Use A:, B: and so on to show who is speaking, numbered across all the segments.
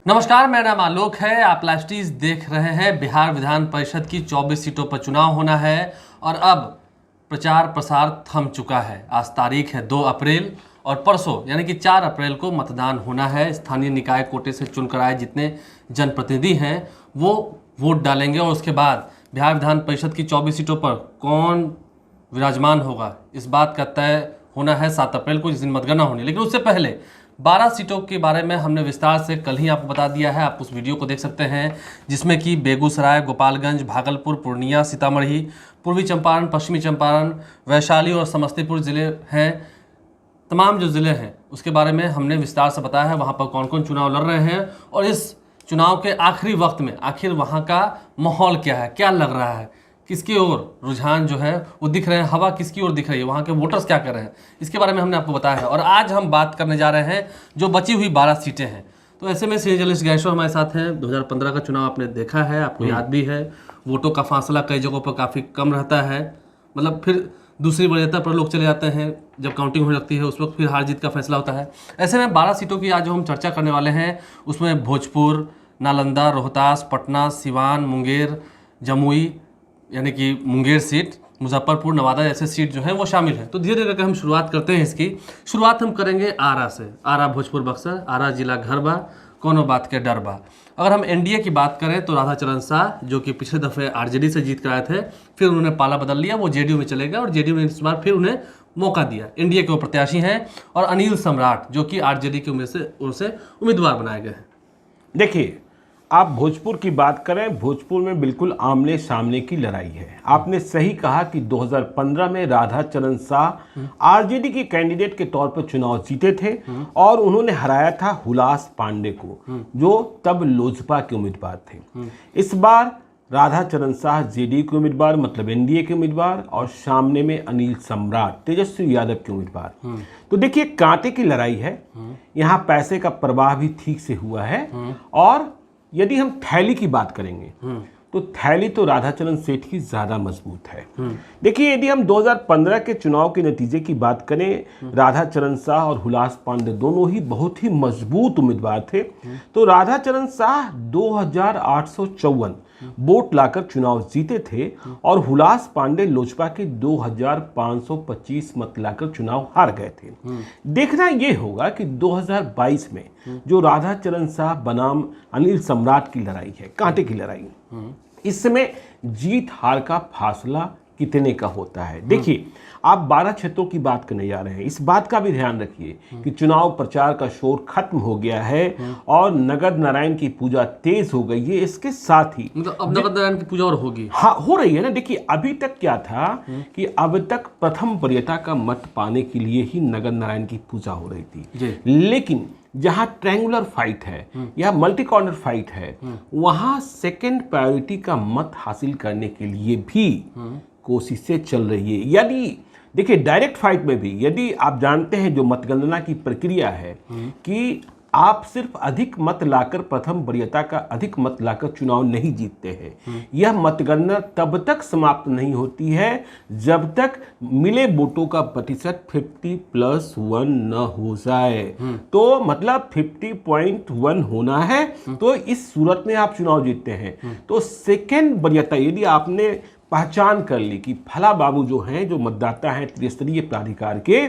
A: नमस्कार, मेरा नाम आलोक है। आप लाइव देख रहे हैं। बिहार विधान परिषद की 24 सीटों पर चुनाव होना है और अब प्रचार प्रसार थम चुका है। आज तारीख है 2 अप्रैल और परसों यानी कि 4 अप्रैल को मतदान होना है। स्थानीय निकाय कोटे से चुनकर आए जितने जनप्रतिनिधि हैं वो वोट डालेंगे और उसके बाद बिहार विधान परिषद की 24 सीटों पर कौन विराजमान होगा इस बात का तय होना है 7 अप्रैल को, जिस दिन मतगणना होनी है। लेकिन उससे पहले 12 सीटों के बारे में हमने विस्तार से कल ही आपको बता दिया है। आप उस वीडियो को देख सकते हैं जिसमें कि बेगूसराय, गोपालगंज, भागलपुर, पूर्णिया, सीतामढ़ी, पूर्वी चंपारण, पश्चिमी चंपारण, वैशाली और समस्तीपुर ज़िले हैं। तमाम जो ज़िले हैं उसके बारे में हमने विस्तार से बताया है, वहाँ पर कौन कौन चुनाव लड़ रहे हैं और इस चुनाव के आखिरी वक्त में आखिर वहाँ का माहौल क्या है, क्या लग रहा है, किसकी ओर रुझान जो है वो दिख रहे हैं, हवा किसकी ओर दिख रही है, वहाँ के वोटर्स क्या कर रहे हैं, इसके बारे में हमने आपको बताया है। और आज हम बात करने जा रहे हैं जो बची हुई 12 सीटें हैं। तो ऐसे में सीनियर जर्नलिस्ट गैशो हमारे साथ हैं। 2015 का चुनाव आपने देखा है, आपको याद भी है। वोटों का फासला कई जगहों पर काफ़ी कम रहता है, मतलब फिर दूसरी वरीयता पर लोग चले जाते हैं। जब काउंटिंग होने लगती है उस वक्त फिर हार जीत का फैसला होता है। ऐसे में 12 सीटों की आज जो हम चर्चा करने वाले हैं उसमें भोजपुर, नालंदा, रोहतास, पटना, सिवान, मुंगेर, जमुई यानी कि मुंगेर सीट, मुजफ्फरपुर, नवादा जैसे सीट जो हैं वो शामिल हैं। तो धीरे धीरे करके हम शुरुआत करते हैं। इसकी शुरुआत हम करेंगे आरा से। आरा, भोजपुर, बक्सर, आरा जिला घर बा, कोनो बात के डर बा। अगर हम एनडीए की बात करें तो राधाचरण शाह जो कि पिछले दफ़े आरजेडी से जीत कर आए थे, फिर उन्होंने पाला बदल लिया, वो जेडीयू में चले गए और जेडीयू ने इस बार फिर उन्हें मौका दिया। एनडीए के वो प्रत्याशी हैं। और अनिल सम्राट जो कि आरजेडी की उम्र से उम्मीदवार बनाए गए हैं।
B: देखिए, आप भोजपुर की बात करें, भोजपुर में बिल्कुल आमने सामने की लड़ाई है। आपने सही कहा कि 2015 में राधाचरण शाह आरजेडी के कैंडिडेट के तौर पर चुनाव जीते थे और उन्होंने हराया था हुलास पांडे को, जो तब लोजपा के उम्मीदवार थे। इस बार राधाचरण शाह जेडीयू के उम्मीदवार, मतलब एनडीए के उम्मीदवार, और सामने में अनिल सम्राट तेजस्वी यादव के उम्मीदवार। तो देखिए, कांटे की लड़ाई है। यहाँ पैसे का प्रवाह भी ठीक से हुआ है। और यदि हम थैली की बात करेंगे तो थैली तो राधाचरण सेठ की ज्यादा मजबूत है। देखिए, यदि हम 2015 के चुनाव के नतीजे की बात करें, राधाचरण शाह और हुलास पांडे दोनों ही बहुत ही मजबूत उम्मीदवार थे। तो राधाचरण शाह 2854 वोट लाकर चुनाव जीते थे और हुलास पांडे लोजपा के 2525 मत लाकर चुनाव हार गए थे। देखना यह होगा कि 2022 में जो राधाचरण शाह बनाम अनिल सम्राट की लड़ाई है, कांटे की लड़ाई, इसमें जीत हार का फासला कितने का होता है। देखिए, आप 12 क्षेत्रों की बात करने जा रहे हैं। इस बात का भी ध्यान रखिए कि चुनाव प्रचार का शोर खत्म हो गया है और नगद नारायण की पूजा तेज हो गई है। इसके साथ ही
A: मतलब अब नगद नारायण की पूजा और होगी।
B: हाँ, हो रही है ना। देखिए, अभी तक क्या था कि अब तक प्रथम वरीयता का मत पाने के लिए ही नगद नारायण की पूजा हो रही थी। लेकिन जहां ट्रायंगुलर फाइट है या मल्टी कॉर्नर फाइट है, वहां सेकंड प्रायोरिटी का मत हासिल करने के लिए भी कोशिशें चल रही है। यदि देखिए, डायरेक्ट फाइट में भी यदि आप जानते हैं जो मतगणना की प्रक्रिया है कि आप सिर्फ अधिक मत लाकर, प्रथम वरीयता का अधिक मत लाकर चुनाव नहीं जीतते हैं। यह मतगणना तब तक समाप्त नहीं होती है जब तक मिले वोटों का प्रतिशत 50+1 न हो जाए। तो मतलब 50.1 होना है, तो इस सूरत में आप चुनाव जीतते हैं। तो सेकेंड वरीयता यदि आपने पहचान कर ली कि फला बाबू जो हैं, जो मतदाता हैं त्रिस्तरीय प्राधिकार के,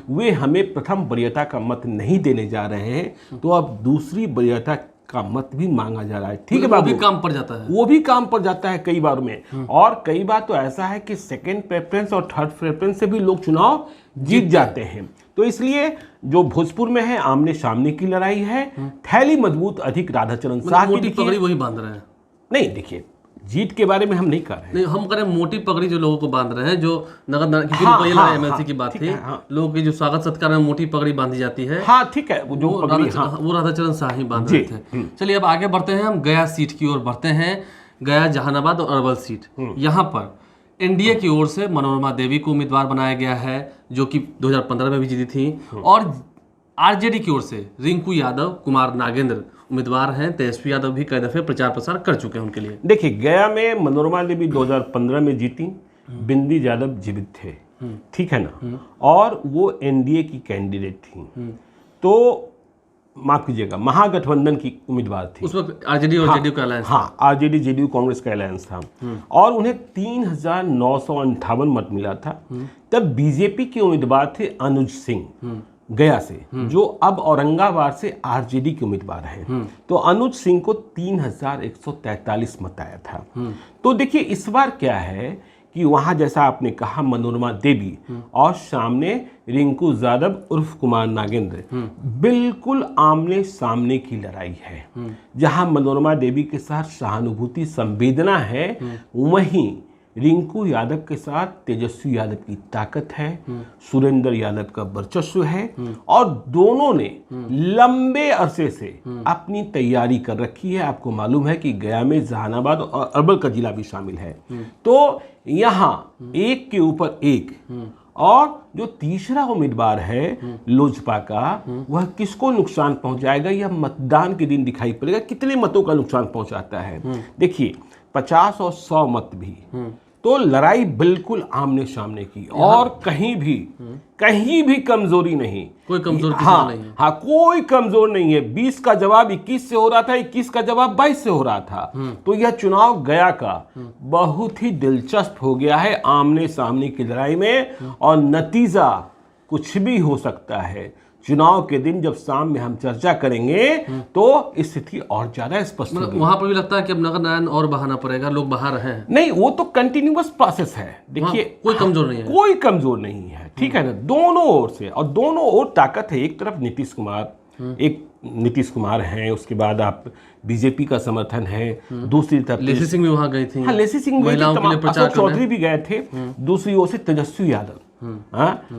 B: वे हमें प्रथम वरीयता का मत नहीं देने जा रहे हैं, तो अब दूसरी वरीयता का मत भी मांगा जा रहा है। ठीक है बाबू,
A: वो भी काम पड़ जाता है,
B: वो भी काम पड़ जाता है कई बार में। और कई बार तो ऐसा है कि सेकेंड प्रेफरेंस और थर्ड प्रेफरेंस से भी लोग चुनाव जीत जाते हैं। तो इसलिए जो भोजपुर में है, आमने सामने की लड़ाई है। थैली मजबूत अधिक राधाचरण शाह की।
A: मोटी पगड़ी वही बांध रहे हैं।
B: नहीं, देखिए, जीत के बारे में हम नहीं कर रहे हैं।
A: नहीं, हम करें मोटी पगड़ी जो लोगों को बांध रहे हैं, जो नगद नारायण एमएलसी की बात थी, लोगों की जो स्वागत सत्कार में मोटी पगड़ी बांधी जाती है।
B: हाँ, ठीक है, वो
A: राधाचरण शाह ही बांध रहे थे। चलिए अब आगे बढ़ते हैं, हम गया सीट की ओर बढ़ते हैं। गया, जहानाबाद और अरवल सीट, यहाँ पर एनडीए की ओर से मनोरमा देवी को उम्मीदवार बनाया गया है, जो कि 2015 में भी जीती थी। और आरजेडी की ओर से रिंकू यादव, कुमार नागेंद्र उम्मीदवार हैं। तेजस्वी यादव भी कई दफे प्रचार प्रसार कर चुके हैं उनके लिए।
B: देखिए, गया में मनोरमा देवी 2015 में जीती, बिंदी यादव जीवित थे, ठीक है ना, और वो एनडीए की कैंडिडेट थी। तो माफ कीजिएगा, महागठबंधन की उम्मीदवार थी।
A: उस वक्त आरजेडी और जेडीयू का अलायंस।
B: हाँ, आरजेडी जेडीयू कांग्रेस का अलायंस था और उन्हें 3,958 मत मिला था। तब बीजेपी के उम्मीदवार थे अनुज सिंह गया से, जो अब औरंगाबाद से आरजेडी के उम्मीदवार हैं। तो अनुज सिंह को 3,143 मत आया था। तो देखिए इस बार क्या है कि वहाँ जैसा आपने कहा मनोरमा देवी और सामने रिंकू यादव उर्फ कुमार नागेंद्र, बिल्कुल आमने सामने की लड़ाई है। जहाँ मनोरमा देवी के साथ सहानुभूति संवेदना है, वहीं रिंकू यादव के साथ तेजस्वी यादव की ताकत है, सुरेंद्र यादव का वर्चस्व है और दोनों ने लंबे अरसे से अपनी तैयारी कर रखी है। आपको मालूम है कि गया में जहानाबाद और अरवल का जिला भी शामिल है। तो यहाँ एक के ऊपर एक, और जो तीसरा उम्मीदवार है लोजपा का, वह किसको नुकसान पहुंचाएगा यह मतदान के दिन दिखाई पड़ेगा, कितने मतों का नुकसान पहुंचाता है। देखिए 50 और 100 मत भी, तो लड़ाई बिल्कुल आमने सामने की और कहीं भी कमजोरी नहीं,
A: कोई कमजोर
B: हाँ,
A: नहीं है।
B: हाँ, कोई कमजोर नहीं है। 20 का जवाब 21 से हो रहा था, 21 का जवाब 22 से हो रहा था। तो यह चुनाव गया का बहुत ही दिलचस्प हो गया है आमने सामने की लड़ाई में, और नतीजा कुछ भी हो सकता है। चुनाव के दिन जब शाम में हम चर्चा करेंगे तो स्थिति और ज्यादा स्पष्ट होगी।
A: वहां पर भी लगता है कि अब नगर नारायण और बहाना पड़ेगा, लोग बाहर हैं।
B: नहीं, वो तो कंटिन्यूअस प्रोसेस है। देखिए
A: कोई कमजोर नहीं है,
B: कोई कमजोर नहीं है, ठीक है ना, दोनों ओर से, और दोनों ओर ताकत है। एक तरफ नीतीश कुमार हैं, उसके बाद आप बीजेपी का समर्थन है, दूसरी तरफ
A: लेसी सिंह भी वहां गई थी।
B: हाँ, लेसी सिंह गई थी, अशोक चौधरी भी गए थे, दूसरी ओर से तेजस्वी यादव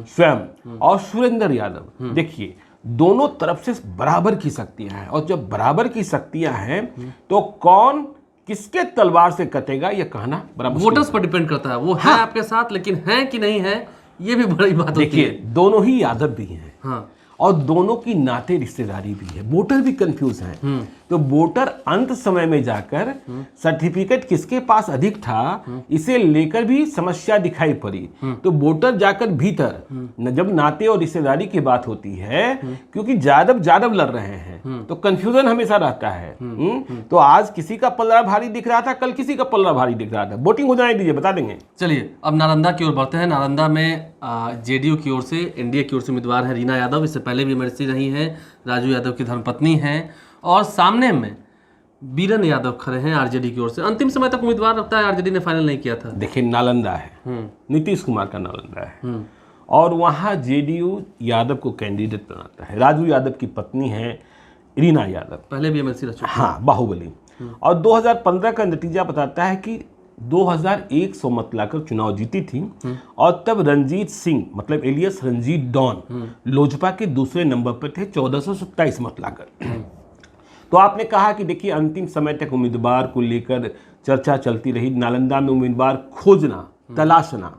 B: स्वयं और सुरेंद्र यादव। देखिए दोनों तरफ से बराबर की शक्तियां हैं, और जब बराबर की शक्तियां हैं तो कौन किसके तलवार से कटेगा यह कहना बड़ा मुश्किल
A: वोटर्स पर डिपेंड करता है। वो है आपके साथ, लेकिन है कि नहीं है ये भी बड़ी बात होती है।
B: देखिए दोनों ही यादव भी हैं,
A: हाँ,
B: और दोनों की नाते रिश्तेदारी भी है। वोटर भी कंफ्यूज हैं। तो वोटर अंत समय में जाकर सर्टिफिकेट किसके पास अधिक था, इसे लेकर भी समस्या दिखाई पड़ी। तो वोटर जाकर भीतर जब नाते और रिश्तेदारी की बात होती है, क्योंकि जादव लड़ रहे हैं, तो कंफ्यूजन हमेशा रहता है। तो आज किसी का पल्ला भारी दिख रहा था, कल किसी का पल्ला भारी दिख रहा था। वोटिंग हो जाने दीजिए, बता देंगे।
A: चलिए अब नालंदा की ओर बढ़ते हैं। नालंदा में जेडीयू की ओर से, एनडीए की ओर से उम्मीदवार है रीना यादव। इससे पहले भी एमएलसी रही हैं, राजू यादव की धर्मपत्नी हैं, और सामने में बीरन यादव खड़े हैं आरजेडी की ओर से। अंतिम समय तक उम्मीदवार रखता है, आरजेडी ने फाइनल नहीं किया था।
B: देखिए नालंदा है, नीतीश कुमार का नालंदा है, और वहाँ जेडीयू यादव को कैंडिडेट बनाता है। राजू यादव की पत्नी है रीना यादव,
A: पहले भी एमएलसी रह चुकी।
B: हाँ, बाहुबली। और 2015 का नतीजा बताता है कि 2100 मत लाकर चुनाव जीती थी, और तब रंजीत सिंह मतलब एलियस रंजीत डॉन लोजपा के दूसरे नंबर पर थे 1427 मत लाकर। तो आपने कहा कि देखिए अंतिम समय तक उम्मीदवार को लेकर चर्चा चलती रही। नालंदा में उम्मीदवार खोजना, तलाशना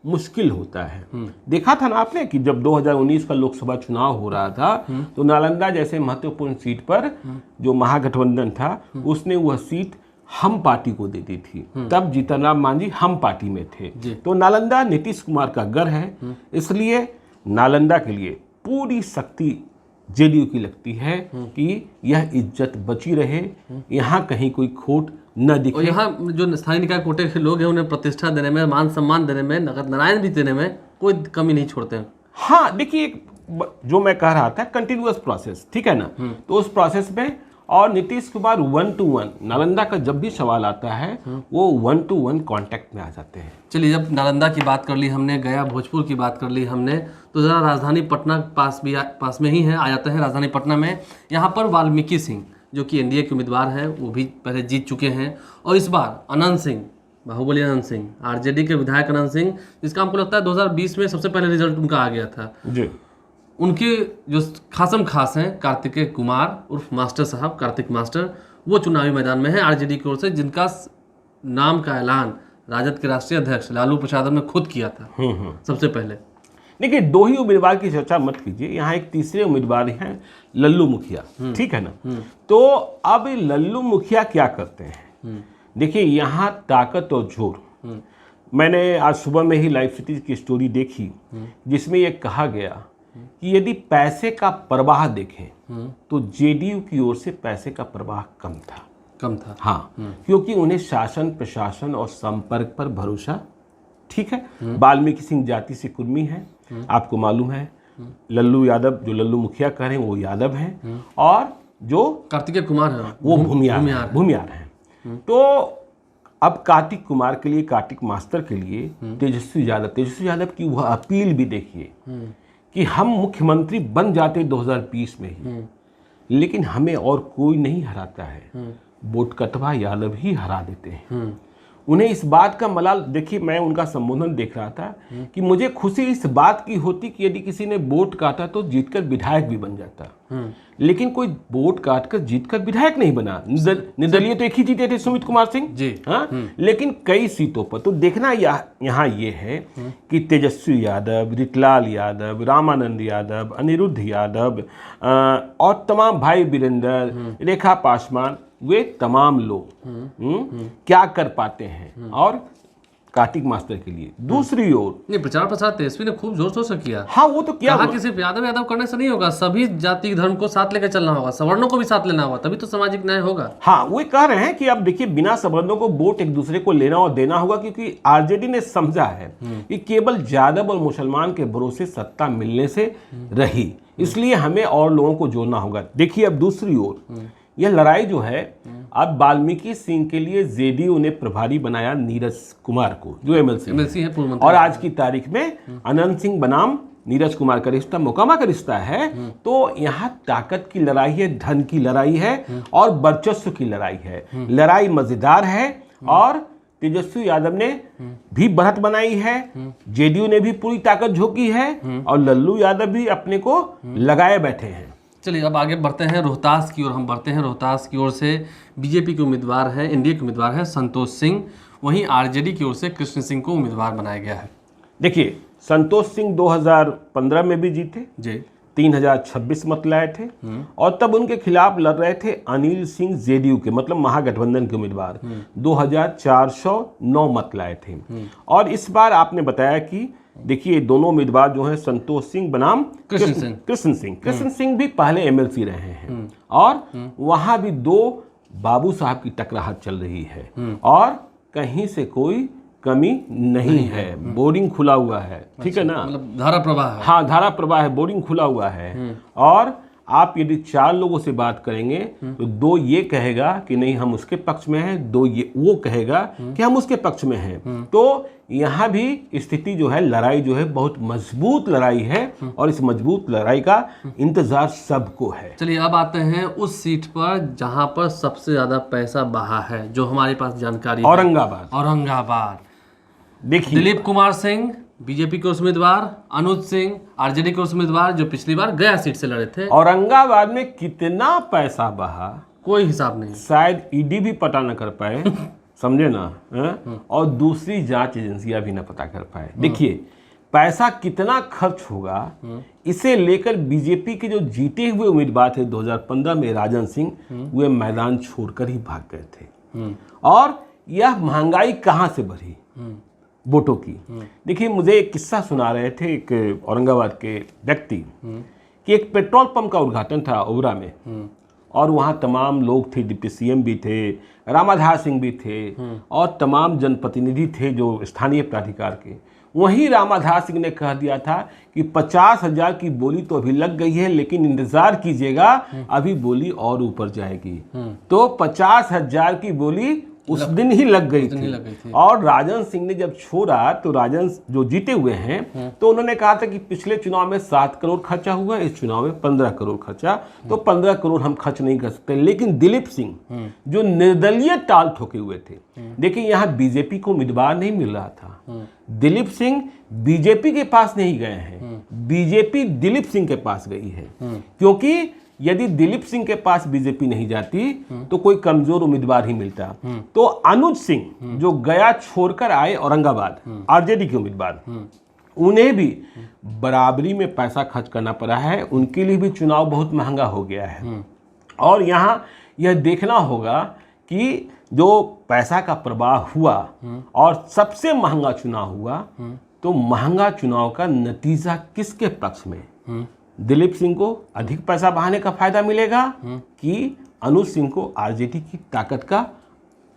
B: मुश्किल होता है। देखा था ना आपने कि जब 2019 का लोकसभा चुनाव हो रहा था, तो नालंदा जैसे महत्वपूर्ण सीट पर जो महागठबंधन था, उसने वह सीट हम पार्टी को दे दी थी। तब जीतन राम मांझी हम पार्टी में थे। तो नालंदा नीतीश कुमार का गढ़ है, इसलिए नालंदा के लिए पूरी शक्ति जेडीयू की लगती है कि यह इज्जत बची रहे, यहाँ कहीं कोई खोट न दिखे।
A: और यहाँ जो स्थानीय निकाय कोटे के लोग हैं, उन्हें प्रतिष्ठा देने में, मान सम्मान देने में, नगद नारायण भी देने में कोई कमी नहीं छोड़ते हैं।
B: हाँ, देखिए जो मैं कह रहा था कंटिन्यूअस प्रोसेस, ठीक है ना, तो उस प्रोसेस में और नीतीश कुमार 1 to 1 नालंदा का जब भी सवाल आता है वो 1 to 1 कांटेक्ट में आ जाते हैं।
A: चलिए जब नालंदा की बात कर ली हमने, गया भोजपुर की बात कर ली हमने, तो ज़रा राजधानी पटना पास में ही है, आ जाते हैं राजधानी पटना में। यहाँ पर वाल्मीकि सिंह जो कि एनडीए के उम्मीदवार हैं, वो भी पहले जीत चुके हैं, और इस बार अनंत सिंह, बाहुबली अनंत सिंह, आरजेडी के विधायक अनंत सिंह, जिसका हमको लगता है 2020 में सबसे पहले रिजल्ट उनका आ गया था
B: जी।
A: उनके जो खासम खास हैं कार्तिकेय कुमार उर्फ मास्टर साहब, कार्तिक मास्टर, वो चुनावी मैदान में है आरजेडी की ओर से, जिनका नाम का ऐलान राजद के राष्ट्रीय अध्यक्ष लालू प्रसाद ने खुद किया था सबसे पहले।
B: देखिए दो ही उम्मीदवार की चर्चा मत कीजिए, यहाँ एक तीसरे उम्मीदवार हैं लल्लू मुखिया, ठीक है ना। तो अब लल्लू मुखिया क्या करते हैं, देखिए यहाँ ताकत और जोर। मैंने आज सुबह में ही लाइव सिटी की स्टोरी देखी जिसमें ये कहा गया कि यदि पैसे का प्रवाह देखें तो जेडीयू की ओर से पैसे का प्रवाह कम था। हाँ, क्योंकि उन्हें शासन प्रशासन और संपर्क पर भरोसा, ठीक है। वाल्मीकि सिंह जाति से कुर्मी है, आपको मालूम है। लल्लू यादव, जो लल्लू मुखिया कह रहे हैं, वो यादव हैं, और जो
A: कार्तिकेय कुमार है
B: वो भूमियार हैं। तो अब कार्तिक कुमार के लिए, कार्तिक मास्टर के लिए तेजस्वी यादव की वह अपील भी देखिए कि हम मुख्यमंत्री बन जाते 2020 में ही, लेकिन हमें और कोई नहीं हराता है, बोटकटवा यादव ही हरा देते हैं। उन्हें इस बात का मलाल, देखिए मैं उनका संबोधन देख रहा था कि मुझे खुशी इस बात की होती कि यदि किसी ने वोट काटा तो जीतकर विधायक भी बन जाता, लेकिन कोई वोट काटकर जीतकर विधायक नहीं बना। निर्दलीय तो एक ही जीते थे, सुमित कुमार सिंह जी, हाँ, लेकिन कई सीटों पर तो देखना यहाँ ये है कि तेजस्वी यादव, रितलाल यादव, रामानंद यादव, अनिरुद्ध यादव और तमाम भाई वीरेंद्र, रेखा पासवान, वे तमाम लोग क्या कर पाते हैं और कार्तिक मास्टर के लिए। दूसरी ओर
A: ये प्रचार प्रसार तेजस्वी ने खूब जोर शोर से किया।
B: हाँ, वो तो क्या
A: कहा कि सिर्फ यादव करने से नहीं होगा, सभी जाति धर्म को साथ लेकर चलना होगा, सवर्णों को भी साथ लेना होगा, तभी तो सामाजिक न्याय होगा।
B: हाँ, वो कह रहे हैं कि अब देखिए बिना सवर्णों को वोट एक दूसरे को लेना और देना होगा, क्योंकि आरजेडी ने समझा है कि केवल यादव और मुसलमान के भरोसे सत्ता मिलने से रही, इसलिए हमें और लोगों को जोड़ना होगा। देखिए अब दूसरी ओर यह लड़ाई जो है, अब वाल्मीकि सिंह के लिए जेडीयू ने प्रभारी बनाया नीरज कुमार को, जो एमएलसी है पूर्व मंत्री, और आज की तारीख में अनंत सिंह बनाम नीरज कुमार का रिश्ता मोकामा का रिश्ता है। तो यहाँ ताकत की लड़ाई है, धन की लड़ाई है और वर्चस्व की लड़ाई है। लड़ाई मजेदार है और तेजस्वी यादव ने भी बढ़त बनाई है, जेडीयू ने भी पूरी ताकत झोंकी है और लल्लू यादव भी अपने को लगाए बैठे हैं।
A: चलिए अब आगे बढ़ते हैं रोहतास की ओर। हम बढ़ते हैं रोहतास की ओर से बीजेपी के उम्मीदवार हैं, एनडीए के उम्मीदवार हैं संतोष सिंह, वहीं आरजेडी की ओर से कृष्ण सिंह को उम्मीदवार बनाया गया है।
B: देखिए संतोष सिंह 2015 में भी जीते जी, 3026 मत लाए थे, और तब उनके खिलाफ लड़ रहे थे अनिल सिंह जेडीयू के, मतलब महागठबंधन के उम्मीदवार, 2409 मत लाए थे। और इस बार आपने बताया कि देखिए दोनों उम्मीदवार जो हैं संतोष सिंह बनाम कृष्ण सिंह भी पहले एमएलसी रहे हैं, और वहां भी दो बाबू साहब की टकराहट चल रही है और कहीं से कोई कमी नहीं है। बोरिंग खुला हुआ है, ठीक है ना,
A: मतलब धारा प्रवाह है।
B: हाँ, धारा प्रवाह है, बोरिंग खुला हुआ है। और आप यदि 4 लोगों से बात करेंगे तो 2 ये कहेगा कि नहीं हम उसके पक्ष में हैं, 2 ये वो कहेगा कि हम उसके पक्ष में हैं। तो यहाँ भी स्थिति जो है, लड़ाई जो है बहुत मजबूत लड़ाई है और इस मजबूत लड़ाई का इंतजार सबको है।
A: चलिए अब आते हैं उस सीट पर जहां पर सबसे ज्यादा पैसा बहा है, जो हमारे पास जानकारी है, औरंगाबाद। देखिए दिलीप कुमार सिंह बीजेपी के उम्मीदवार, अनुज सिंह आरजेडी के उम्मीदवार, जो पिछली बार गया सीट से लड़े थे।
B: औरंगाबाद में कितना पैसा बहा
A: कोई हिसाब नहीं,
B: शायद ईडी भी पता न कर पाए समझे ना, और दूसरी जांच एजेंसियां भी न पता कर पाए। देखिए पैसा कितना खर्च होगा, इसे लेकर बीजेपी के जो जीते हुए उम्मीदवार थे 2015 में राजन सिंह, वे मैदान छोड़कर ही भाग गए थे। और यह महंगाई कहां से बढ़ी, वोटों की। देखिए मुझे एक किस्सा सुना रहे थे एक औरंगाबाद के व्यक्ति कि एक पेट्रोल पंप का उद्घाटन था ओबरा में, और वहाँ तमाम लोग थे, डिप्टी सीएम भी थे, रामाधार सिंह भी थे, और तमाम जनप्रतिनिधि थे जो स्थानीय प्राधिकार के। वहीं रामाधार सिंह ने कह दिया था कि 50,000 की बोली तो अभी लग गई है, लेकिन इंतजार कीजिएगा अभी बोली और ऊपर जाएगी। तो 50,000 की बोली उस दिन ही लग गई थी। और राजन सिंह ने जब छोड़ा तो राजन जो जीते हुए हैं तो उन्होंने कहा था कि पिछले चुनाव में 7 करोड़ खर्चा हुआ, इस चुनाव में 15 करोड़ खर्चा, तो 15 करोड़ हम खर्च नहीं कर सकते। लेकिन दिलीप सिंह जो निर्दलीय टाल ठोके हुए थे, देखिए यहाँ बीजेपी को उम्मीदवार नहीं मिल रहा था, दिलीप सिंह बीजेपी के पास नहीं गए हैं, बीजेपी दिलीप सिंह के पास गई है, क्योंकि यदि दिलीप सिंह के पास बीजेपी नहीं जाती तो कोई कमजोर उम्मीदवार ही मिलता। तो अनुज सिंह जो गया छोड़कर आए औरंगाबाद, आरजेडी के उम्मीदवार, उन्हें भी बराबरी में पैसा खर्च करना पड़ा है, उनके लिए भी चुनाव बहुत महंगा हो गया है। और यहाँ यह देखना होगा कि जो पैसा का प्रवाह हुआ और सबसे महंगा चुनाव हुआ, तो महंगा चुनाव का नतीजा किसके पक्ष में, दिलीप सिंह को अधिक पैसा बहाने का फायदा मिलेगा कि अनुज सिंह को आरजेडी की ताकत का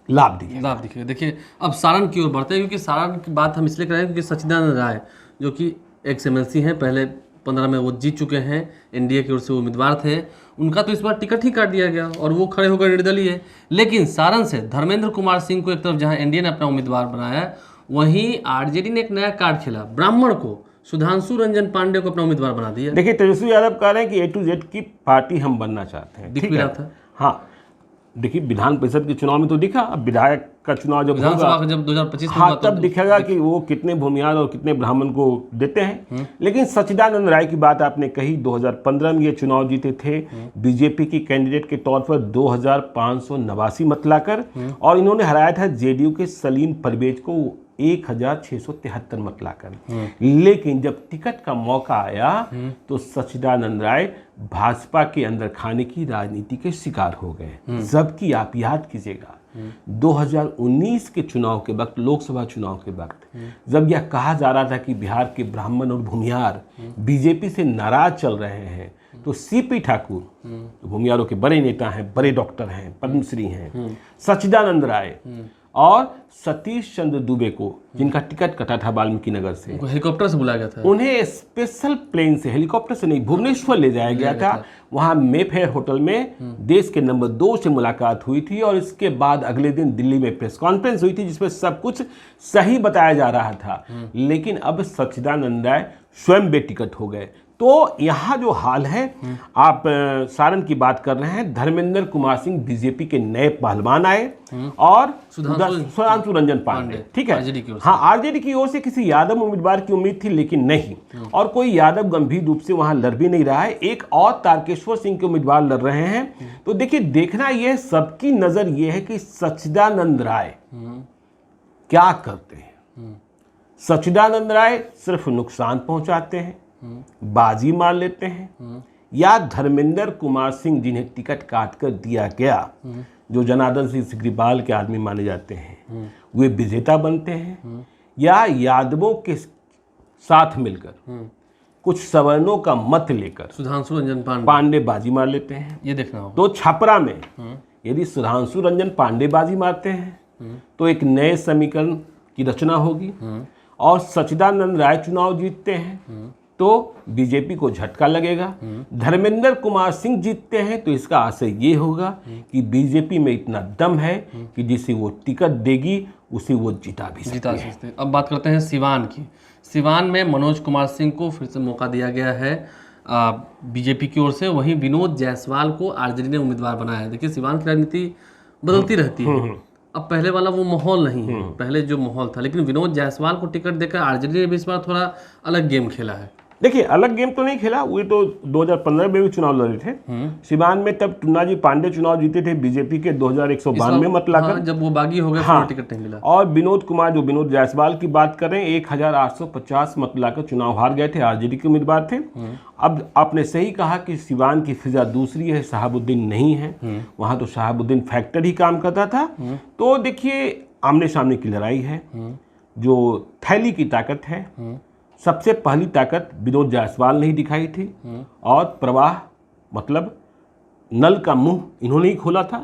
B: लाभ
A: दिखेगा। देखिए अब सारण की ओर बढ़ते हैं, क्योंकि सारण की बात हम इसलिए कर रहे हैं क्योंकि सच्चिदानंद राय जो कि एक्स एमएलसी हैं, पहले 15 में वो जीत चुके हैं, एनडीए की ओर से वो उम्मीदवार थे, उनका तो इस बार टिकट ही काट दिया गया और वो खड़े होकर निर्दलीय है। लेकिन सारण से धर्मेंद्र कुमार सिंह को एक तरफ जहां एनडीए ने अपना उम्मीदवार बनाया, वहीं आरजेडी ने एक नया कार्ड खेला, ब्राह्मण को सुधांशु रंजन पांडे को अपना उम्मीदवार बना दिया।
B: देखिए तेजस्वी यादव कह रहे हैं कि A to Z की पार्टी हम बनना चाहते हैं,
A: दिख भी रहा था।
B: हाँ देखिए विधान परिषद के चुनाव में तो दिखा, अब विधायक का चुनाव जब
A: विधानसभा
B: होगा
A: का जब 2025 में
B: हाँ
A: हुआ
B: तब दिखेगा कि वो कितने भूमिहार और कितने ब्राह्मण को देते हैं। लेकिन सच्चिदानंद राय की बात आपने कही, 2015 में ये चुनाव जीते थे बीजेपी की कैंडिडेट के तौर पर 2589 मत लाकर, और इन्होंने हराया था जेडीयू के सलीम परवेज को 1673 मत लाकर। लेकिन जब टिकट का मौका आया तो सच्चिदानंद राय भाजपा के अंदर खाने की राजनीति के शिकार हो गए। जबकि आप याद कीजिएगा 2019 के चुनाव के वक्त, लोकसभा चुनाव के वक्त, जब यह कहा जा रहा था कि बिहार के ब्राह्मण और भूमिहार बीजेपी से नाराज चल रहे हैं, तो सीपी ठाकुर भूमिहारों के बड़े नेता हैं, बड़े डॉक्टर हैं, पद्मश्री हैं, सच्चिदानंद राय और सतीश चंद्र दुबे को, जिनका टिकट कटा था वाल्मीकि नगर से,
A: हेलीकॉप्टर से बुलाया गया था,
B: उन्हें स्पेशल प्लेन से, हेलीकॉप्टर से नहीं, भुवनेश्वर ले जाया गया था। वहां मेफेयर होटल में देश के नंबर 2 से मुलाकात हुई थी और इसके बाद अगले दिन दिल्ली में प्रेस कॉन्फ्रेंस हुई थी जिसमें सब कुछ सही बताया जा रहा था। लेकिन अब सच्चिदानंद राय स्वयं बेटिकट हो गए। तो यहाँ जो हाल है, आप सारण की बात कर रहे हैं, धर्मेंद्र कुमार सिंह बीजेपी के नए पहलवान आए और सुधांशु रंजन पांडे, ठीक है, हाँ आरजेडी की ओर से किसी यादव उम्मीदवार की उम्मीद थी लेकिन नहीं, और कोई यादव गंभीर रूप से वहां लड़ भी नहीं रहा है, एक और तारकेश्वर सिंह के उम्मीदवार लड़ रहे हैं। तो देखिए देखना यह, सबकी नजर यह है कि सच्चिदानंद राय क्या करते हैं। सच्चिदानंद राय सिर्फ नुकसान पहुंचाते हैं, बाजी मार लेते हैं, या धर्मेंद्र कुमार सिंह जिन्हें टिकट काट कर दिया गया, जो जनार्दन सिंह सिग्रीवाल के आदमी माने जाते हैं, वे विजेता बनते हैं, या यादवों के साथ मिलकर कुछ सवर्णों का मत लेकर
A: सुधांशु रंजन
B: पांडे बाजी मार लेते हैं।
A: ये देखना होगा।
B: तो छपरा में यदि सुधांशु रंजन पांडे बाजी मारते हैं तो एक नए समीकरण की रचना होगी, और सच्चिदानंद राय चुनाव जीतते हैं तो बीजेपी को झटका लगेगा। धर्मेंद्र कुमार सिंह जीतते हैं तो इसका आशय ये होगा कि बीजेपी में इतना दम है कि जिसे वो टिकट देगी उसे वो जिता भी सकती है।
A: अब बात करते हैं सिवान की। सिवान में मनोज कुमार सिंह को फिर से मौका दिया गया है बीजेपी की ओर से, वहीं विनोद जायसवाल को आरजेडी ने उम्मीदवार बनाया है। देखिए सिवान की राजनीति बदलती रहती है, अब पहले वाला वो माहौल नहीं है, पहले जो माहौल था, लेकिन विनोद जायसवाल को टिकट देकर आरजेडी ने भी इस बार थोड़ा अलग गेम खेला है।
B: देखिए अलग गेम तो नहीं खेला, वो तो 2015 में भी चुनाव लड़े थे सिवान में, तब टुन्नाजी पांडे चुनाव जीते थे बीजेपी के 2192 मत लाकर।
A: हाँ, जब वो बागी हो गए हाँ, टिकट नहीं मिला।
B: और विनोद कुमार, जो विनोद जायसवाल की बात करें, 1850 मत लाकर चुनाव हार गए थे, आरजेडी के उम्मीदवार थे। अब आपने सही कहा कि सिवान की फिजा दूसरी है, शहाबुद्दीन नहीं है, वहां तो शहाबुद्दीन फैक्टर ही काम करता था। तो देखिए आमने सामने की लड़ाई है, जो थैली की ताकत है, सबसे पहली ताकत विनोद जायसवाल ने ही दिखाई थी, और प्रवाह मतलब नल का मुंह इन्होंने ही खोला था।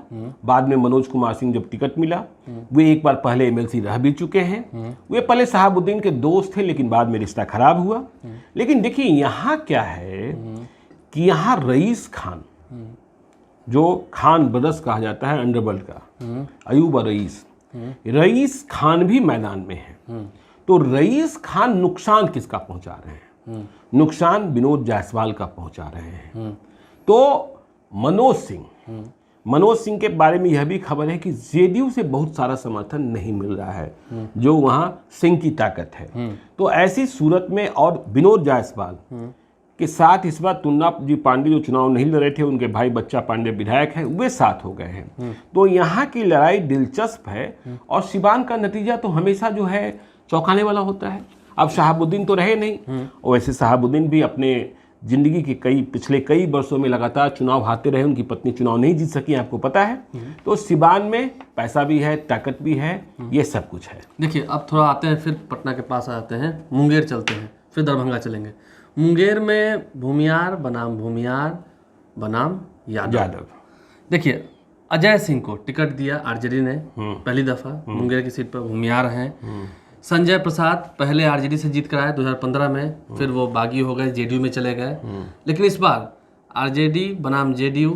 B: बाद में मनोज कुमार सिंह जब टिकट मिला, वे एक बार पहले एमएलसी रह भी चुके हैं, वे पहले शहाबुद्दीन के दोस्त थे लेकिन बाद में रिश्ता खराब हुआ। लेकिन देखिए यहाँ क्या है कि यहाँ रईस खान, जो खान ब्रदर्स कहा जाता है अंडरवर्ल्ड का, अयूब और रईस खान भी मैदान में है। तो रईस खान नुकसान किसका पहुंचा रहे हैं? नुकसान विनोद जायसवाल का पहुंचा रहे हैं। तो मनोज सिंह के बारे में यह भी खबर है कि जेडीयू से बहुत सारा समर्थन नहीं मिल रहा है, जो वहां सिंह की ताकत है। तो ऐसी सूरत में, और विनोद जायसवाल के साथ इस बार तुन्ना जी पांडे जो चुनाव नहीं लड़ रहे थे, उनके भाई बच्चा पांडे विधायक है, वे साथ हो गए हैं। तो यहाँ की लड़ाई दिलचस्प है, और सिवान का नतीजा तो हमेशा जो है चौंकाने वाला होता है। अब शहाबुद्दीन तो रहे नहीं, और वैसे शहाबुद्दीन भी अपने जिंदगी के पिछले कई वर्षों में लगातार चुनाव हारते रहे, उनकी पत्नी चुनाव नहीं जीत सकी, आपको पता है। तो सिवान में पैसा भी है, ताकत भी है, ये सब कुछ है।
A: देखिए अब थोड़ा आते हैं, फिर पटना के पास आते हैं, मुंगेर चलते हैं, फिर दरभंगा चलेंगे। मुंगेर में भूमियार बनाम यादव। देखिए, अजय सिंह को टिकट दिया आरजेडी ने पहली दफा मुंगेर की सीट पर भूमियार हैं। संजय प्रसाद पहले आरजेडी से जीत कर आए 2015 में, फिर वो बागी हो गए, जेडीयू में चले गए। लेकिन इस बार आरजेडी बनाम जेडीयू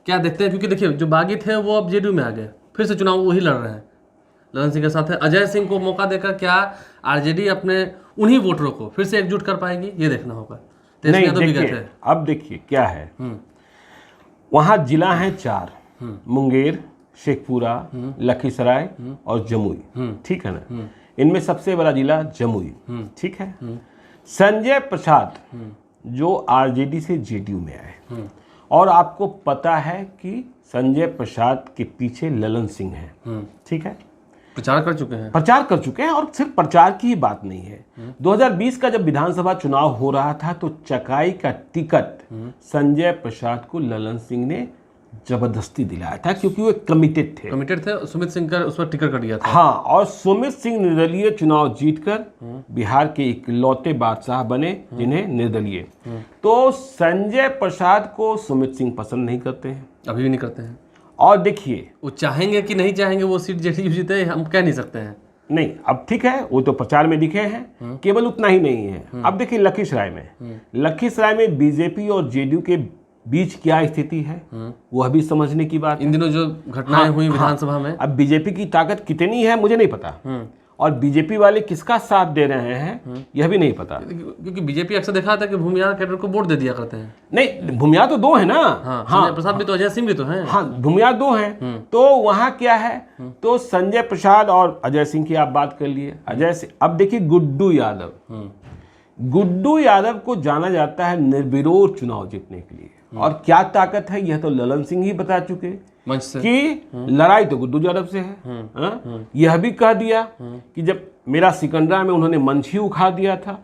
A: क्या देखते हैं, क्योंकि देखिए जो बागी थे वो अब जेडीयू में आ गए, फिर से चुनाव वही लड़ रहे हैं, ललन सिंह के साथ है। अजय सिंह को मौका देकर क्या आरजेडी अपने उन्हीं वोटरों को फिर से एकजुट कर पाएगी, ये देखना होगा।
B: नहीं, देखिए अब देखिए क्या है, वहां जिला है 4, मुंगेर, शेखपुरा, लखीसराय और जमुई, ठीक है ना। इनमें सबसे बड़ा जिला जमुई, ठीक है। संजय प्रसाद जो आरजेडी से जेडीयू में आए, और आपको पता है कि संजय प्रसाद के पीछे ललन सिंह है, ठीक है।
A: प्रचार कर चुके हैं और सिर्फ प्रचार की ही बात नहीं है। 2020 का जब विधानसभा चुनाव हो रहा था तो चकाई का टिकट संजय प्रसाद को ललन सिंह ने जबरदस्ती दिलाया था, क्योंकि वो कमिटेड थे। सुमित सिंह का उस पर टिकट कर दिया था।
B: हाँ, और सुमित सिंह निर्दलीय चुनाव जीतकर बिहार के इकलौते बादशाह बने जिन्हें निर्दलीय। तो संजय प्रसाद को सुमित सिंह पसंद नहीं करते हैं,
A: अभी भी नहीं करते हैं।
B: और देखिए
A: वो चाहेंगे कि नहीं चाहेंगे वो सीट जेडीयू जीते, हम कह नहीं सकते हैं।
B: नहीं, अब ठीक है, वो तो प्रचार में दिखे हैं, केवल उतना ही नहीं है। अब देखिए लखीसराय में बीजेपी और जेडीयू के बीच क्या स्थिति है, वह भी समझने की बात।
A: इन दिनों जो घटनाएं हुई विधानसभा में,
B: अब बीजेपी की ताकत कितनी है मुझे नहीं पता, और बीजेपी वाले किसका साथ दे रहे हैं यह भी नहीं पता,
A: क्योंकि बीजेपी अक्सर देखा था कि भूमियार कैडर को वोट दे दिया करते हैं।
B: नहीं, भूमियार तो 2 है ना।
A: हाँ, प्रसाद भी तो, अजय सिंह भी तो हैं।
B: हाँ, भूमियार 2 हैं। तो वहां क्या है, तो संजय प्रसाद और अजय सिंह की आप बात कर लिए। अजय सिंह, अब देखिए गुड्डू यादव को जाना जाता है निर्विरोध चुनाव जीतने के लिए, और क्या ताकत है यह तो ललन सिंह ही बता चुके
A: मंच से
B: कि लड़ाई तो गुड्डू यादव से है। यह भी कह दिया कि जब मेरा सिकंदरा में उन्होंने मंच ही उखाड़ दिया था।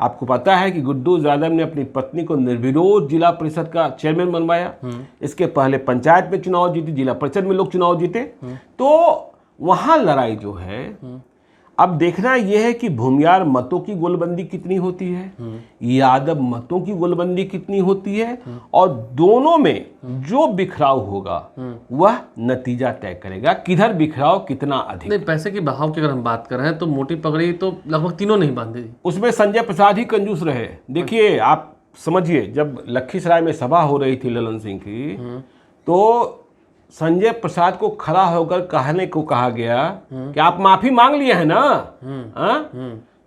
B: आपको पता है कि गुड्डू यादव ने अपनी पत्नी को निर्विरोध जिला परिषद का चेयरमैन बनवाया। इसके पहले पंचायत में चुनाव जीती, जिला परिषद में लोग चुनाव जीते। तो वहां लड़ाई जो है, अब देखना यह है कि भूमियार मतों की गोलबंदी कितनी होती है, यादव मतों की गोलबंदी कितनी होती है, और दोनों में जो बिखराव होगा वह नतीजा तय करेगा, किधर बिखराव कितना अधिक।
A: नहीं, पैसे की बहाव की अगर हम बात कर रहे हैं तो मोटी पगड़ी तो लगभग तीनों नहीं बांधी,
B: उसमें संजय प्रसाद ही कंजूस रहे। देखिए आप समझिए, जब लखीसराय में सभा हो रही थी ललन सिंह की, तो संजय प्रसाद को खड़ा होकर कहने को कहा गया कि आप माफी मांग लिए हैं ना।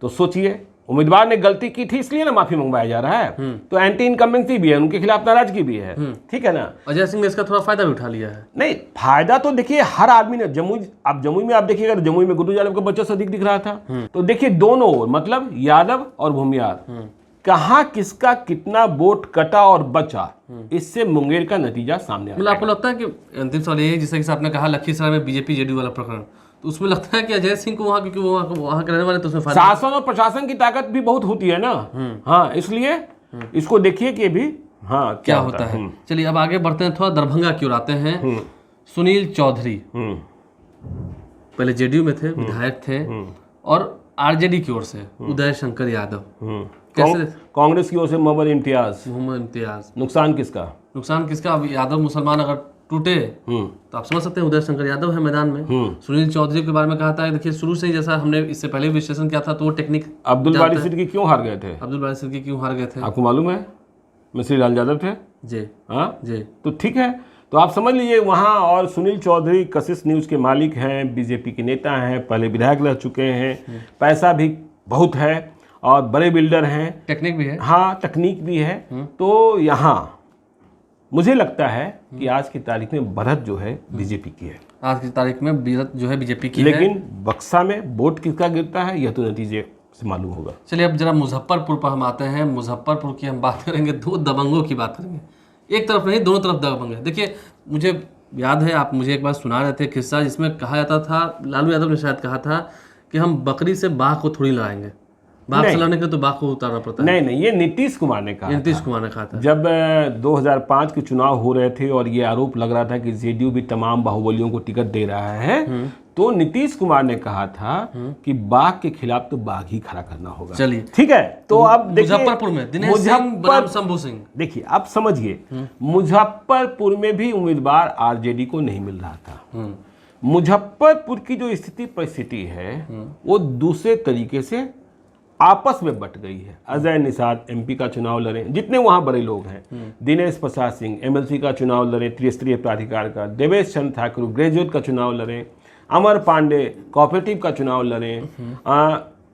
B: तो सोचिए, उम्मीदवार ने गलती की थी इसलिए ना माफी मंगवाया जा रहा है। तो एंटी इनकम्बेंसी भी है, उनके खिलाफ नाराजगी भी है, ठीक है ना।
A: अजय सिंह ने इसका थोड़ा फायदा भी उठा लिया है।
B: नहीं, फायदा तो देखिए हर आदमी ने, जमुई में आप देखिएगा तो जमुई में गुड्डू यादव का बच्चा अधिक दिख रहा था। तो देखिए दोनों ओर, मतलब यादव और भूमियार, कहाँ किसका कितना वोट कटा और बचा, इससे मुंगेर का नतीजा सामने आया।
A: आपको लगता है कि अंतिम सवाल ये है, जैसे कि आपने कहा लखीसराय में बीजेपी जेडीयू वाला प्रकरण, तो उसमें लगता है कि अजय सिंह को वहाँ, क्योंकि वो वहाँ के रहने वाले, तो उसमें
B: शासन और प्रशासन की ताकत भी बहुत होती है ना। हाँ, इसलिए इसको देखिए कि भी हाँ क्या होता है।
A: चलिए अब आगे बढ़ते हैं, थोड़ा दरभंगा की ओर आते हैं। सुनील चौधरी पहले जेडीयू में थे, विधायक थे, और आरजेडी की ओर से उदय शंकर यादव, कैसे
B: कांग्रेस की ओर से मोहम्मद इम्तियाज। नुकसान किसका? अब यादव मुसलमान अगर टूटे तो आप समझ सकते हैं उदय शंकर यादव है मैदान में। सुनील चौधरी के बारे में कहा था, देखिए शुरू से ही, जैसा हमने इससे पहले विश्लेषण किया था, तो वो टेक्निक अब्दुल बारी सिद्दीकी क्यों हार गए थे? आपको मालूम है? मिश्री लाल यादव थे
A: जी।
B: हाँ जी, तो ठीक है, तो आप समझ लीजिए वहाँ। और सुनील चौधरी कशिश न्यूज़ के मालिक हैं, बीजेपी के नेता हैं, पहले विधायक रह चुके हैं, पैसा भी बहुत है और बड़े बिल्डर हैं,
A: टेक्निक भी है।
B: हाँ, तकनीक भी है। तो यहाँ मुझे लगता है कि आज की तारीख में बढ़त जो है बीजेपी की है,
A: आज की तारीख में बढ़त जो है बीजेपी की है।
B: लेकिन बक्सा में वोट किसका गिरता है यह तो नतीजे से मालूम होगा।
A: चलिए अब जरा मुजफ्फरपुर पर हम आते हैं। मुजफ्फरपुर की हम बात करेंगे, 2 दबंगों की बात करेंगे, एक तरफ नहीं दोनों तरफ दबंग है। देखिए मुझे याद है, आप मुझे एक बार सुना रहे थे किस्सा, जिसमें कहा जाता था, लालू यादव ने शायद कहा था कि हम बकरी से बाघ को थोड़ी लड़ाएंगे, बाप से लड़ने के लिए तो बाप को उतारना पड़ता है।
B: नहीं, ये नीतीश कुमार ने कहा।
A: नीतीश कुमार ने कहा था
B: जब 2005 के चुनाव हो रहे थे और ये आरोप लग रहा था कि जेडीयू भी तमाम बाहुबलियों को टिकट दे रहा है, तो नीतीश कुमार ने कहा था कि बाघ के खिलाफ तो बाघ ही खड़ा करना होगा।
A: चलिए
B: ठीक है, तो अब देखिए
A: मुजफ्फरपुर में दिनेश सिंह बनाम शंभू सिंह।
B: देखिए आप समझिए, मुजफ्फरपुर में भी उम्मीदवार आरजेडी को नहीं मिल रहा था। मुजफ्फरपुर की जो स्थिति परिस्थिति है वो दूसरे तरीके से आपस में बट गई है। अजय निषाद एमपी का चुनाव लड़े, जितने वहां बड़े लोग हैं, दिनेश प्रसाद सिंह एमएलसी का चुनाव लड़े त्रिस्तरीय प्राधिकार का, देवेश चंद्र ठाकुर ग्रेजुएट का चुनाव लड़े, अमर पांडे कोऑपरेटिव का चुनाव लड़े,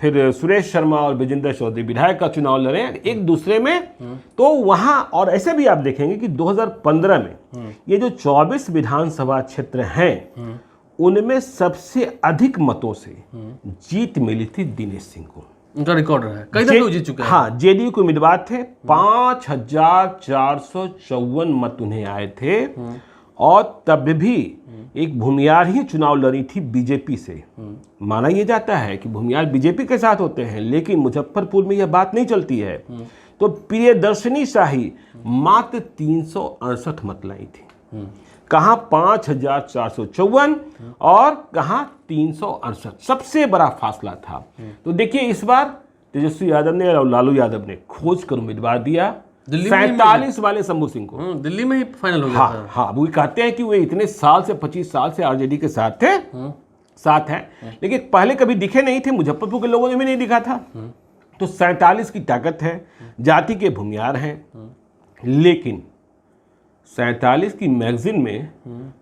B: फिर सुरेश शर्मा और विजेंद्र चौधरी विधायक का चुनाव लड़े एक दूसरे में। तो वहां और ऐसे भी आप देखेंगे कि 2015 में ये जो 24 विधानसभा क्षेत्र हैं उनमें सबसे अधिक मतों से जीत मिली थी दिनेश सिंह को।
A: उनका रिकॉर्ड रहा है, कई दफे जीत चुका है।
B: हाँ, जेडीयू के उम्मीदवार थे, 5454 मत उन्हें आए थे और तब भी एक भूमियार ही चुनाव लड़ी थी बीजेपी से। माना यह जाता है कि भूमियार बीजेपी के साथ होते हैं, लेकिन मुजफ्फरपुर में यह बात नहीं चलती है। तो प्रियदर्शनी शाही मात्र 368 मत लाई थी, कहाँ 5454 और कहाँ 368, सबसे बड़ा फासला था। तो देखिए इस बार तेजस्वी यादव ने और लालू यादव ने खोज कर उम्मीदवार दिया 47 वाले शंभू सिंह को।
A: दिल्ली में ही फाइनल हो गया था।
B: हाँ, वो कहते हैं कि वे इतने साल से 25 साल से आरजेडी के साथ थे, साथ हैं, लेकिन पहले कभी दिखे नहीं थे, मुजफ्फरपुर के लोगों ने भी नहीं दिखा था। तो 47 की ताकत है, जाति के भूमियार हैं, लेकिन 47 की मैगजीन में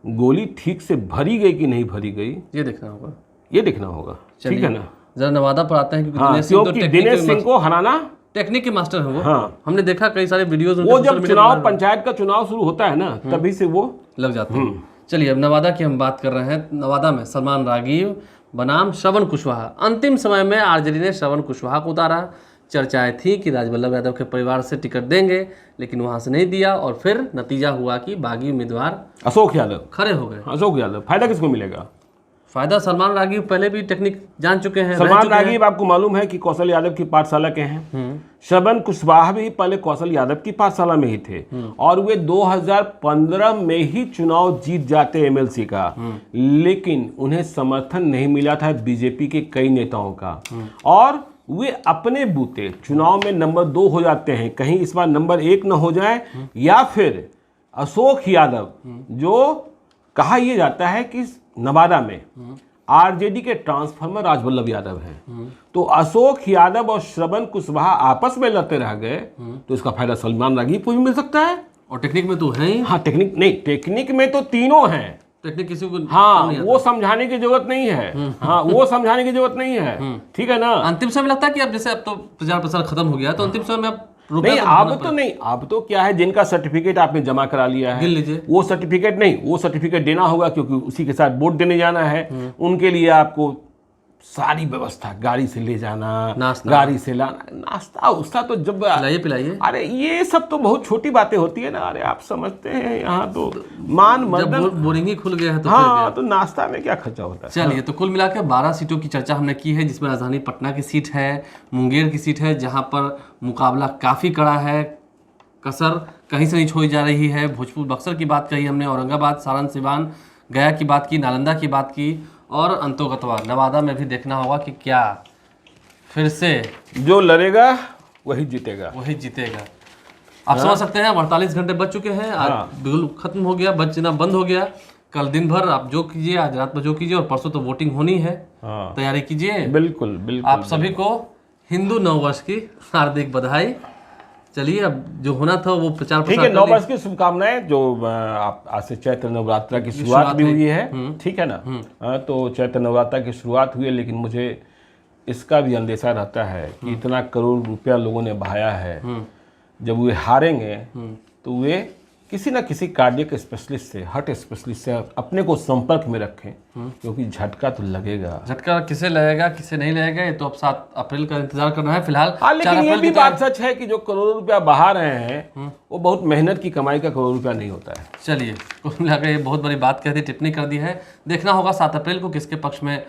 B: गोली ठीक से भरी गई कि नहीं भरी गई
A: ये देखना होगा,
B: ये देखना होगा। ठीक है ना,
A: जरा नवादा पर आते हैं क्योंकि
B: दिनेश सिंह को हराना
A: टेक्निक के मास्टर हैं वो।
B: हाँ,
A: हमने देखा कई सारे वीडियोस
B: वो जब चुनाव पंचायत का चुनाव शुरू होता है ना तभी से वो
A: लग जाते हैं। चलिए अब नवादा की हम बात कर रहे हैं। नवादा में सलमान रागिव बनाम श्रवण कुशवाहा। अंतिम समय में आरजेडी ने श्रवण कुशवाहा को उतारा। चर्चाएं थी कि राजवल्लभ यादव के परिवार से टिकट देंगे, लेकिन वहां से नहीं दिया और फिर नतीजा हुआ कि बागी उम्मीदवार
B: अशोक यादव
A: खड़े हो गए।
B: अशोक यादव, फायदा किसको मिलेगा?
A: फायदा सलमान रागिव पहले भी टेक्निक जान चुके हैं।
B: सलमान रागिव आपको मालूम है कि कौशल यादव की पाठशाला के हैं। श्रवण कुशवाहा भी पहले कौशल यादव की पाठशाला में ही थे और वे 2015 में ही चुनाव जीत जाते एमएलसी का, लेकिन उन्हें समर्थन नहीं मिला था बीजेपी के कई नेताओं का और वे अपने बूते चुनाव में नंबर 2 हो जाते हैं। कहीं इस बार नंबर 1 न हो जाए, या फिर अशोक यादव, जो कहा यह जाता है कि नवादा में आरजेडी के ट्रांसफार्मर राजवल्लभ यादव हैं, तो अशोक यादव और श्रवण कुशवाहा आपस में लड़ते रह गए, तो इसका फायदा सलमान रागिव को भी मिल सकता है।
A: और टेक्निक में तो है ही।
B: हाँ, टेक्निक नहीं, टेक्निक में तो तीनों हैं।
A: टेक्निक किसी को
B: हाँ, वो समझाने की जरूरत नहीं है। हाँ, वो समझाने की जरूरत नहीं है। ठीक है ना।
A: अंतिम समय लगता है कि अब जैसे अब तो प्रचार प्रसार खत्म हो गया, तो अंतिम समय में अब
B: नहीं, अब तो नहीं, अब तो क्या है, जिनका सर्टिफिकेट आपने जमा करा लिया है वो सर्टिफिकेट नहीं, वो सर्टिफिकेट देना होगा क्योंकि उसी के साथ वोट देने जाना है। उनके लिए आपको सारी व्यवस्था, गाड़ी से ले जाना, गाड़ी से लाना, नाश्ता उसका तो जब
A: पिलाइए,
B: अरे ये सब तो बहुत छोटी बातें होती है ना। अरे आप समझते हैं यहाँ तो मान मर्दन
A: बोरिंग ही खुल गया है तो
B: हाँ, तो नाश्ता में क्या खर्चा होता है।
A: चलिए, तो कुल मिलाकर 12 सीटों की चर्चा हमने की है, जिसमें राजधानी पटना की सीट है, मुंगेर की सीट है, जहाँ पर मुकाबला काफ़ी कड़ा है, कसर कहीं से नहीं छोड़ी जा रही है। भोजपुर बक्सर की बात कही हमने, औरंगाबाद, सारण, सिवान, गया की बात की, नालंदा की बात की, और अंतोगतवा नवादा में भी देखना होगा कि क्या फिर से
B: जो लड़ेगा वही जीतेगा,
A: वही जीतेगा। आप समझ सकते हैं 48 घंटे बच चुके हैं। आज बिल्कुल खत्म हो गया, बचना बंद हो गया। कल दिन भर आप जो कीजिए, आज रात में जो कीजिए, और परसों तो वोटिंग होनी है। तैयारी कीजिए।
B: बिल्कुल बिल्कुल।
A: आप सभी को हिंदू नववर्ष की हार्दिक बधाई। चलिए, अब जो होना था वो प्रचार
B: ठीक है, नववर्ष की शुभकामनाएं। जो आप आज से चैत्र नवरात्रा की शुरुआत भी हुई है, ठीक है ना। तो चैत्र नवरात्रा की शुरुआत हुई है, लेकिन मुझे इसका भी अंदेशा रहता है कि इतना करोड़ रुपया लोगों ने बहाया है, जब वे हारेंगे तो वे किसी न किसी कार्डियक स्पेशलिस्ट से, हार्ट स्पेशलिस्ट से अपने को संपर्क में रखें, क्योंकि झटका तो लगेगा।
A: झटका किसे लगेगा किसे नहीं लगेगा ये तो अब 7 अप्रैल का इंतजार करना है फिलहाल।
B: हाँ, लेकिन ये भी बात सच है कि जो करोड़ों रुपया बहा रहे हैं वो बहुत मेहनत की कमाई का करोड़ रुपया नहीं होता है।
A: चलिए, कुल मिलाकर ये बहुत बड़ी बात कह दी, टिप्पणी कर दी है। देखना होगा 7 अप्रैल को किसके पक्ष में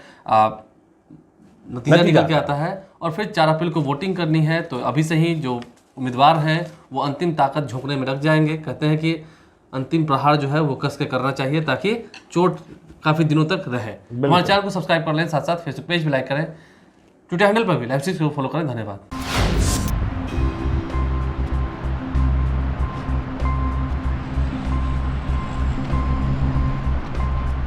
A: नतीजा निकल के आता है और फिर 4 अप्रैल को वोटिंग करनी है। तो अभी से ही जो उम्मीदवार हैं वो अंतिम ताकत झोंकने में लग जाएंगे। कहते हैं कि अंतिम प्रहार जो है वो कस के करना चाहिए ताकि चोट काफ़ी दिनों तक रहे। हमारे चैनल को सब्सक्राइब कर लें, साथ साथ फेसबुक पेज भी लाइक करें, ट्विटर हैंडल पर भी लाइव स्ट्रीम को फॉलो करें। धन्यवाद।